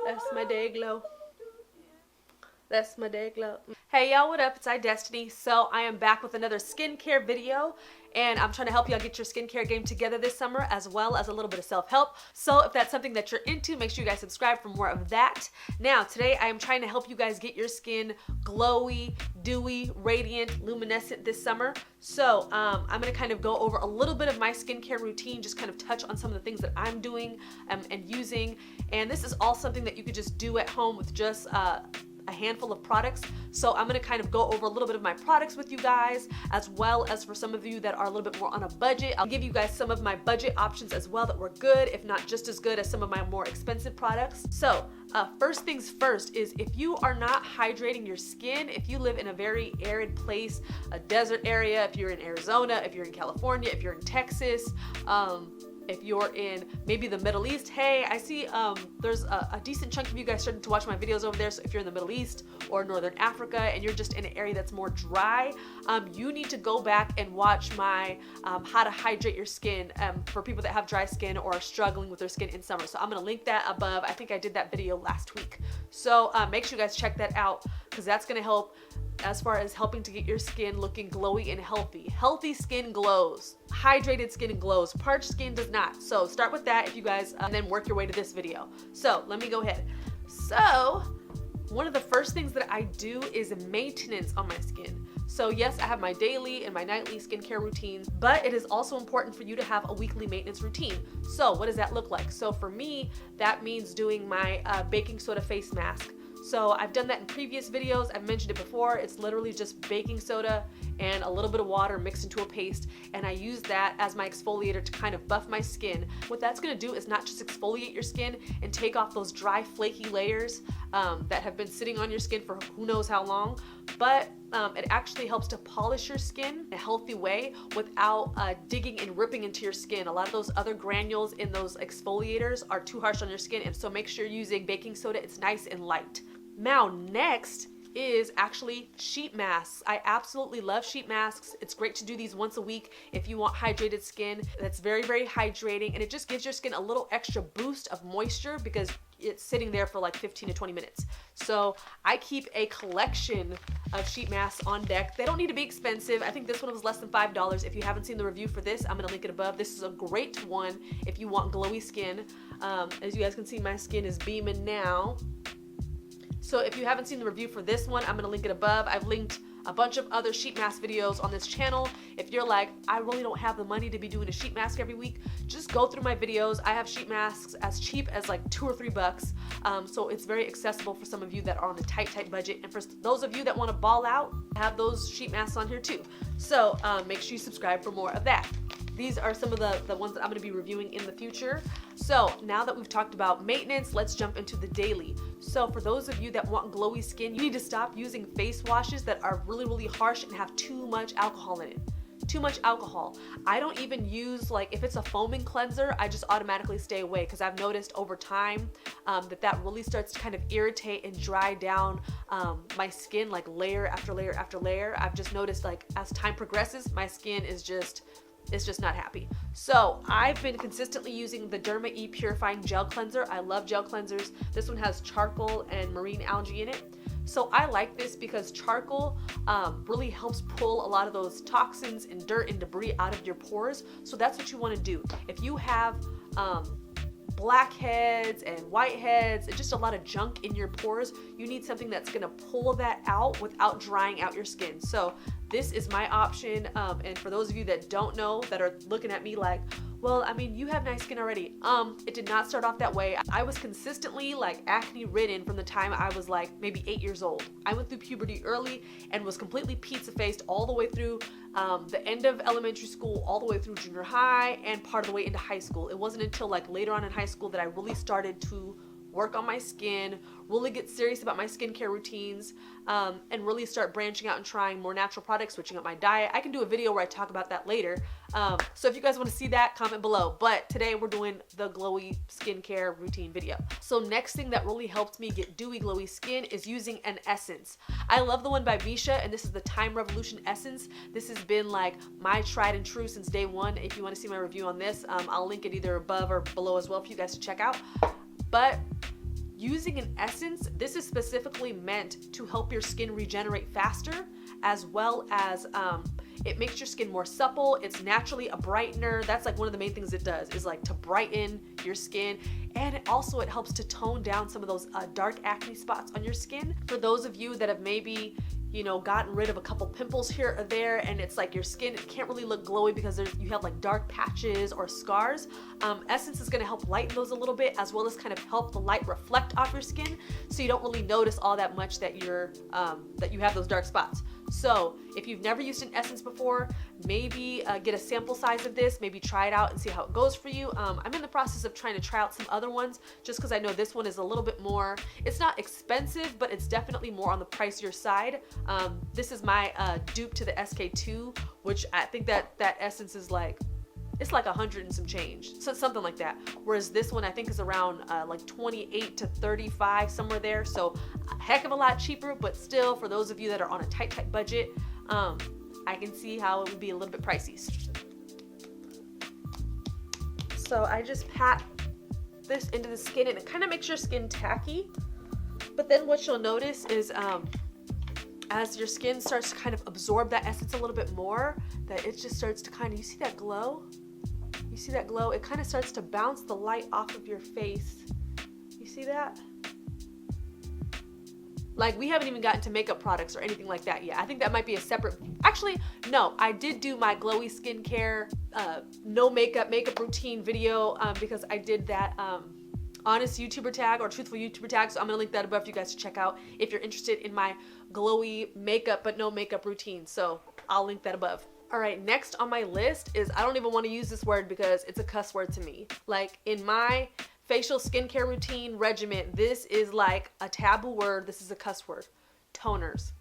That's my day glow. That's my day glow. Hey y'all, what up? It's iDestiny. So I am back with another skincare video, and I'm trying to help y'all get your skincare game together this summer, as well as a little bit of self-help. So if that's something that you're into, make sure you guys subscribe for more of that. Now, today I am trying to help you guys get your skin glowy, dewy, radiant, luminescent this summer. So I'm gonna kind of go over a little bit of my skincare routine, just kind of touch on some of the things that I'm doing and using. And this is all something that you could just do at home with just a handful of products. So I'm gonna kind of go over a little bit of my products with you guys, as well as for some of you that are a little bit more on a budget, I'll give you guys some of my budget options as well that were good, if not just as good as some of my more expensive products. So first things first is, if you are not hydrating your skin, if you live in a very arid place, a desert area, if you're in Arizona, if you're in California, if you're in Texas, if you're in maybe the Middle East, hey, I see there's a decent chunk of you guys starting to watch my videos over there. So if you're in the Middle East or Northern Africa and you're just in an area that's more dry, you need to go back and watch my how to hydrate your skin for people that have dry skin or are struggling with their skin in summer. So I'm gonna link that above. I think I did that video last week. So make sure you guys check that out, because that's gonna help as far as helping to get your skin looking glowy and healthy. Healthy skin glows. Hydrated skin glows. Parched skin does not. So start with that if you guys, and then work your way to this video. So let me go ahead. So one of the first things that I do is maintenance on my skin. So yes, I have my daily and my nightly skincare routines, but it is also important for you to have a weekly maintenance routine. So what does that look like? So for me, that means doing my baking soda face mask. So I've done that in previous videos. I've mentioned it before. It's literally just baking soda and a little bit of water mixed into a paste, and I use that as my exfoliator to kind of buff my skin. What that's gonna do is not just exfoliate your skin and take off those dry, flaky layers that have been sitting on your skin for who knows how long, but it actually helps to polish your skin in a healthy way without digging and ripping into your skin. A lot of those other granules in those exfoliators are too harsh on your skin, and so make sure you're using baking soda. It's nice and light. Now next is actually sheet masks. I absolutely love sheet masks. It's great to do these once a week if you want hydrated skin. That's very, very hydrating, and it just gives your skin a little extra boost of moisture because it's sitting there for like 15 to 20 minutes. So I keep a collection of sheet masks on deck. They don't need to be expensive. I think this one was less than $5. If you haven't seen the review for this, I'm gonna link it above. This is a great one if you want glowy skin. As you guys can see, my skin is beaming now. So if you haven't seen the review for this one, I'm gonna link it above. I've linked a bunch of other sheet mask videos on this channel. If you're like, I really don't have the money to be doing a sheet mask every week, just go through my videos. I have sheet masks as cheap as like $2 or $3. So it's very accessible for some of you that are on a tight budget. And for those of you that wanna ball out, I have those sheet masks on here too. So make sure you subscribe for more of that. These are some of the ones that I'm gonna be reviewing in the future. So now that we've talked about maintenance, let's jump into the daily. So for those of you that want glowy skin, you need to stop using face washes that are really, really harsh and have too much alcohol in it. Too much alcohol. I don't even use, like, if it's a foaming cleanser, I just automatically stay away, because I've noticed over time that really starts to kind of irritate and dry down my skin, like layer after layer after layer. I've just noticed, like, as time progresses, my skin is just, it's just not happy. So I've been consistently using the Derma E Purifying Gel Cleanser. I love gel cleansers. This one has charcoal and marine algae in it. So I like this because charcoal really helps pull a lot of those toxins and dirt and debris out of your pores. So that's what you want to do. If you have blackheads and whiteheads and just a lot of junk in your pores, you need something that's going to pull that out without drying out your skin. So this is my option, and for those of you that don't know, that are looking at me like, well, I mean, you have nice skin already. It did not start off that way. I was consistently like acne ridden from the time I was like maybe 8 years old. I went through puberty early and was completely pizza faced all the way through the end of elementary school, all the way through junior high and part of the way into high school. It wasn't until like later on in high school that I really started to work on my skin, really get serious about my skincare routines, and really start branching out and trying more natural products, switching up my diet. I can do a video where I talk about that later. So if you guys want to see that, comment below. But today we're doing the glowy skincare routine video. So next thing that really helped me get dewy, glowy skin is using an essence. I love the one by Misha, and this is the Time Revolution Essence. This has been like my tried and true since day one. If you want to see my review on this, I'll link it either above or below as well for you guys to check out. But using an essence, this is specifically meant to help your skin regenerate faster, as well as it makes your skin more supple. It's naturally a brightener. That's like one of the main things it does, is like to brighten your skin. And it helps to tone down some of those dark acne spots on your skin. For those of you that have maybe, you know, gotten rid of a couple pimples here or there, and it's like your skin can't really look glowy because you have like dark patches or scars, essence is going to help lighten those a little bit, as well as kind of help the light reflect off your skin, so you don't really notice all that much that that you have those dark spots. So if you've never used an essence before, maybe get a sample size of this, maybe try it out and see how it goes for you. I'm in the process of trying to try out some other ones, just because I know this one is a little bit more, it's not expensive, but it's definitely more on the pricier side. This is my dupe to the SK2, which I think that essence is like, it's like 100 and some change, so something like that. Whereas this one I think is around like 28 to 35, somewhere there. So a heck of a lot cheaper, but still, for those of you that are on a tight budget, I can see how it would be a little bit pricey. So I just pat this into the skin, and it kind of makes your skin tacky. But then what you'll notice is as your skin starts to kind of absorb that essence a little bit more, that it just starts to kind of, you see that glow? You see that glow? It kind of starts to bounce the light off of your face. You see that? Like, we haven't even gotten to makeup products or anything like that yet. I think that might be a separate, actually, no, I did do my glowy skincare, no makeup routine video, because I did that, honest YouTuber tag or truthful YouTuber tag, so I'm gonna link that above for you guys to check out if you're interested in my glowy makeup but no makeup routine. So I'll link that above. All right, next on my list is, I don't even want to use this word because it's a cuss word to me. Like, in my facial skincare routine regimen, this is like a taboo word. This is a cuss word. Toners.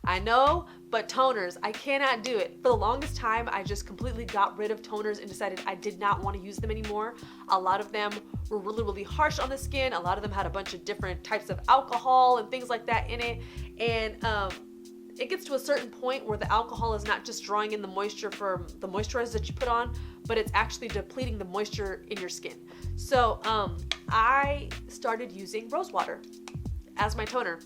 I know, but toners, I cannot do it. For the longest time, I just completely got rid of toners and decided I did not want to use them anymore. A lot of them were really harsh on the skin. A lot of them had a bunch of different types of alcohol and things like that in it. And it gets to a certain point where the alcohol is not just drawing in the moisture for the moisturizer that you put on, but it's actually depleting the moisture in your skin. So I started using rose water as my toner.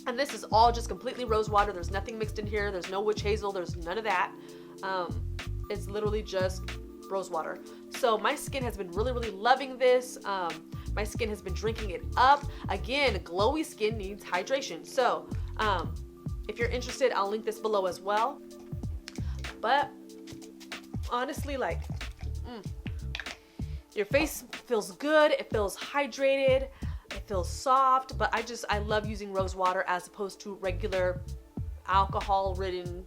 And this is all just completely rose water. There's nothing mixed in here. There's no witch hazel. There's none of that. It's literally just rose water. So my skin has been really loving this. My skin has been drinking it up. Again, glowy skin needs hydration. So if you're interested, I'll link this below as well. But honestly, like, your face feels good. It feels hydrated. It feels soft, but I love using rose water as opposed to regular alcohol-ridden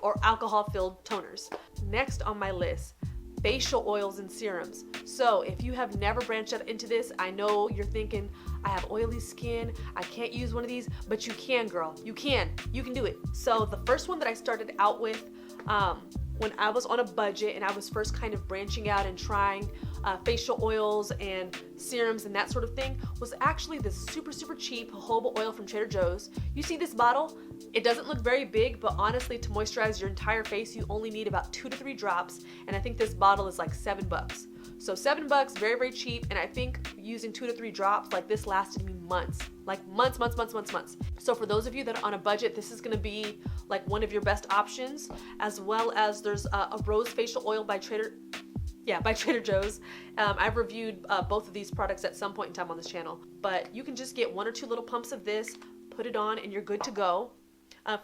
or alcohol-filled toners. Next on my list, facial oils and serums. So if you have never branched out into this, I know you're thinking, I have oily skin, I can't use one of these, but you can, girl. You can do it. So the first one that I started out with when I was on a budget and I was first kind of branching out and trying facial oils and serums and that sort of thing was actually this super cheap jojoba oil from Trader Joe's. You see this bottle? It doesn't look very big, but honestly, to moisturize your entire face, you only need about 2 to 3 drops, and I think this bottle is like $7. So $7, very cheap, and I think using 2 to 3 drops like this lasted me months. Like months. So for those of you that are on a budget, this is gonna be like one of your best options, as well as there's a rose facial oil by Trader Joe's. I've reviewed both of these products at some point in time on this channel, but you can just get 1 or 2 little pumps of this, put it on, and you're good to go.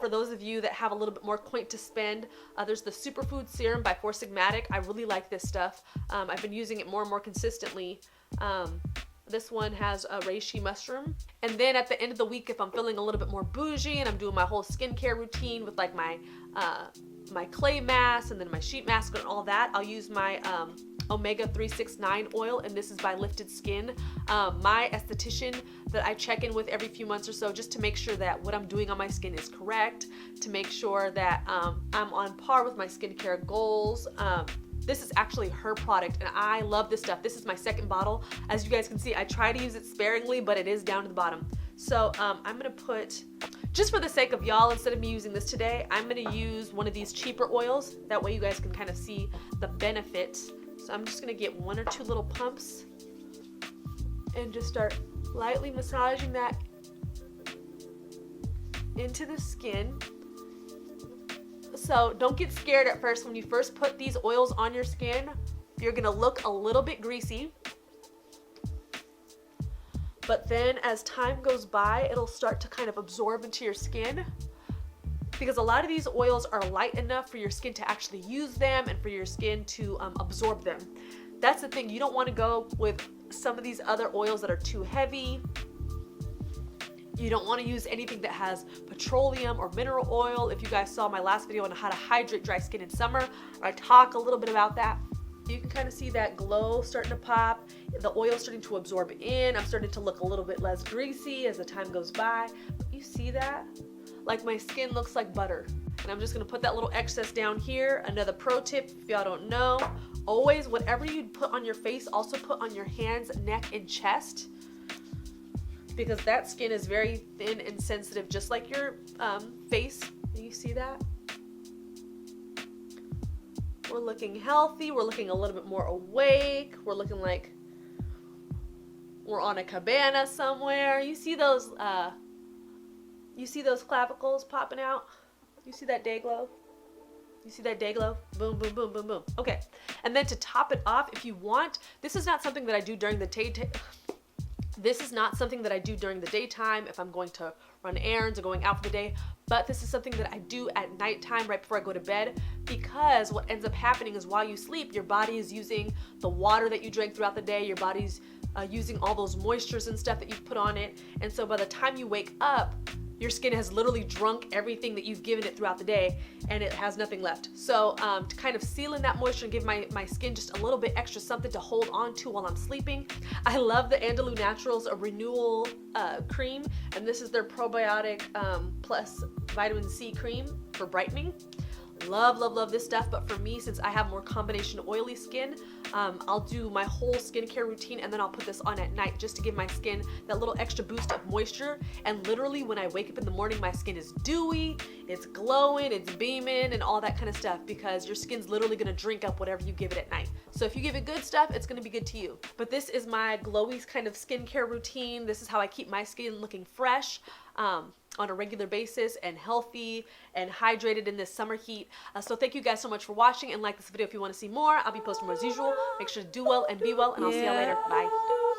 For those of you that have a little bit more coin to spend, there's the Superfood Serum by Sigmatic. I really like this stuff. I've been using it more and more consistently. This one has a reishi mushroom. And then at the end of the week, if I'm feeling a little bit more bougie and I'm doing my whole skincare routine with like my clay mask and then my sheet mask and all that, I'll use my Omega 369 oil, and this is by Lifted Skin. My esthetician that I check in with every few months or so, just to make sure that what I'm doing on my skin is correct, to make sure that I'm on par with my skincare goals. This is actually her product, and I love this stuff. This is my second bottle. As you guys can see, I try to use it sparingly, but it is down to the bottom. So I'm gonna put, just for the sake of y'all, instead of me using this today, I'm gonna use one of these cheaper oils. That way you guys can kind of see the benefits. So I'm just gonna get 1 or 2 little pumps and just start Lightly massaging that into the skin. So don't get scared at first. When you first put these oils on your skin, you're gonna look a little bit greasy. But then as time goes by, it'll start to kind of absorb into your skin, because a lot of these oils are light enough for your skin to actually use them and for your skin to absorb them. That's the thing. You don't want to go with some of these other oils that are too heavy. You don't want to use anything that has petroleum or mineral oil. If you guys saw my last video on how to hydrate dry skin in summer, I talk a little bit about that. You can kind of see that glow starting to pop, the oil starting to absorb in. I'm starting to look a little bit less greasy as the time goes by. But you see that? Like my skin looks like butter. And I'm just gonna put that little excess down here. Another pro tip, if y'all don't know, always whatever you put on your face, also put on your hands, neck, and chest, because that skin is very thin and sensitive, just like your face. You see that? We're looking healthy. We're looking a little bit more awake. We're looking like we're on a cabana somewhere. You see those clavicles popping out? You see that day glow? You see that day glow? Boom, boom, boom, boom, boom. Okay. And then to top it off, if you want, this is not something that I do during the daytime if I'm going to run errands or going out for the day, but this is something that I do at nighttime right before I go to bed, because what ends up happening is while you sleep, your body is using the water that you drank throughout the day, your body's using all those moistures and stuff that you've put on it, and so by the time you wake up, your skin has literally drunk everything that you've given it throughout the day, and it has nothing left. So to kind of seal in that moisture and give my skin just a little bit extra something to hold on to while I'm sleeping, I love the Andalou Naturals Renewal cream, and this is their probiotic plus vitamin C cream for brightening. Love, love, love this stuff. But for me, since I have more combination oily skin, I'll do my whole skincare routine and then I'll put this on at night just to give my skin that little extra boost of moisture. And literally when I wake up in the morning, my skin is dewy, it's glowing, it's beaming, and all that kind of stuff, because your skin's literally gonna drink up whatever you give it at night. So if you give it good stuff, it's gonna be good to you. But this is my glowy kind of skincare routine. This is how I keep my skin looking fresh on a regular basis and healthy and hydrated in this summer heat. So thank you guys so much for watching, and like this video if you want to see more. I'll be posting more as usual. Make sure to do well and be well, and I'll see y'all later. Bye.